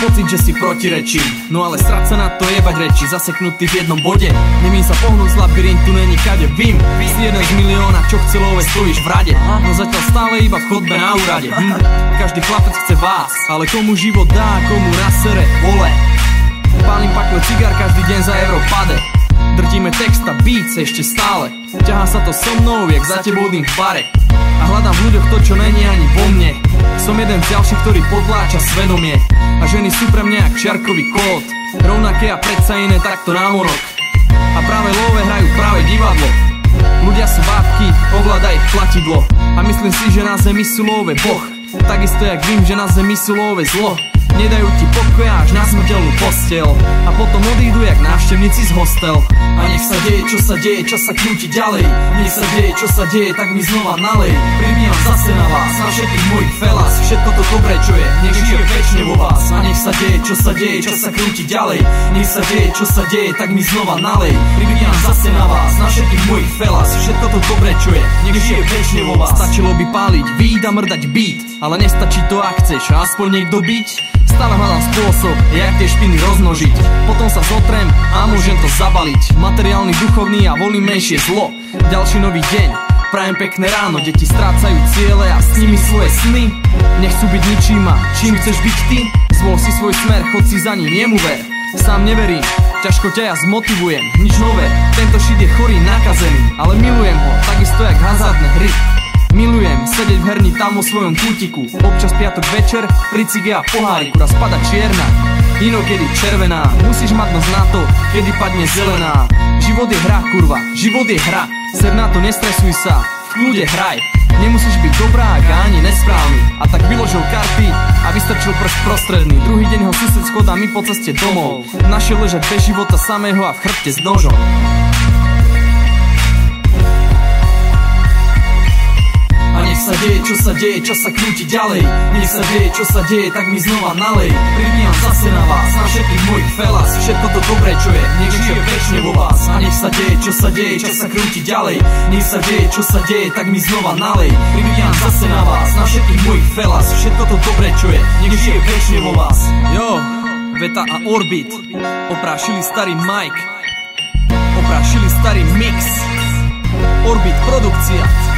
pocit, že si protirečím. No ale srať sa na to jebať reči, zaseknutý v jednom bode. Nemím sa pohnúť z labyrintu, není kade vím. Si jeden z milióna, čo chce love, stojíš v rade. No zatiaľ stále iba v chodbe na úrade. Každý chlapec chce vás, ale komu život dá, komu nasere, vole. Pálim pakle cigár každý deň za Europade. Drtíme text a beat ešte stále. Ťahá sa to so mnou, jak za tebou dým v bare. A hľadám v ľuďoch to, čo není ani vo mne. Som jeden z ďalších, ktorý podláča svedomie. A ženy sú pre mňa jak čiarkový kód. Rovnaké a predsa iné takto námorok. A práve love hrajú práve divadlo. Ľudia sú bábky, ovláda ich platidlo. A myslím si, že na zemi sú love boh. Takisto jak vím, že na zemi sú love zlo. Nedajú ti pokoja až na smrteľnú posteľ. A potom odídu jak návštevníci z hostel. A nech sa deje, čo sa deje, čas sa krúti ďalej. Nech sa deje, čo sa deje, tak mi znova nalej. Pribíjam zase na vás, na všetkých mojich felas. Všetko to dobré, čo je, nech žije večne vo vás. A nech sa deje, čo sa deje, čas sa krúti ďalej. Nech sa deje, čo sa deje, tak mi znova nalej. Pribíjam zase na vás, na všetkých mojich felas. Všetko to dobré, čo je, nech žije večne vo vás. Stačilo by páliť, výjď a mrdať beat. Ale nestačí to, ak chceš, aspoň niekto byť. Stále hľadám spôsob, jak tie špiny rozmnožiť. Potom sa zotrem a môžem to zabaliť. Materiálny, duchovný a volím menšie zlo. Ďalší nový deň, prajem pekné ráno. Deti strácajú ciele a s nimi svoje sny. Nechcú byť ničím a čím chceš byť ty? Zvol si svoj smer, chod si za ním, jemu ver. Sám neverím, ťažko ťa ja zmotivujem. Nič nové, tento shit je chorý, nakazený. Ale milujem ho, takisto jak hazardné hry. Milujem sedieť v herni tam vo svojom kútiku. Občas piatok večer, pri cige a poháriku. Raz pada čierna, inokedy červená. Musíš mať nos na to, kedy padne zelená. Život je hra, kurva, život je hra. Ser na to, nestresuj sa, v kľude hraj. Nemusíš byť dobrá, ani nesprávny. A tak vyložil karty a vystrčil prst prostredný. Druhý deň ho sused schodá mi po ceste domov. Našiel ležať bez života samého a v chrbte s nožom. Nech sa deje, čo sa deje, čas sa krúti ďalej. Nech sa deje, čo sa deje, tak mi znova nalej. Pribíjam zase na vás, na všetkých mojich felas. Všetko to dobré, čo je, nech žije večne vo vás. A nech sa deje, čo sa deje, čas sa krúti ďalej. Nech sa deje, čo sa deje, tak mi znova nalej. Pribíjam zase na vás, na všetkých mojich felas. Všetko to dobré, čo je, nech žije večne vo vás. Jo, Veta a Orbit oprášili starý Mike, oprášili starý mix. Orbit produkcia.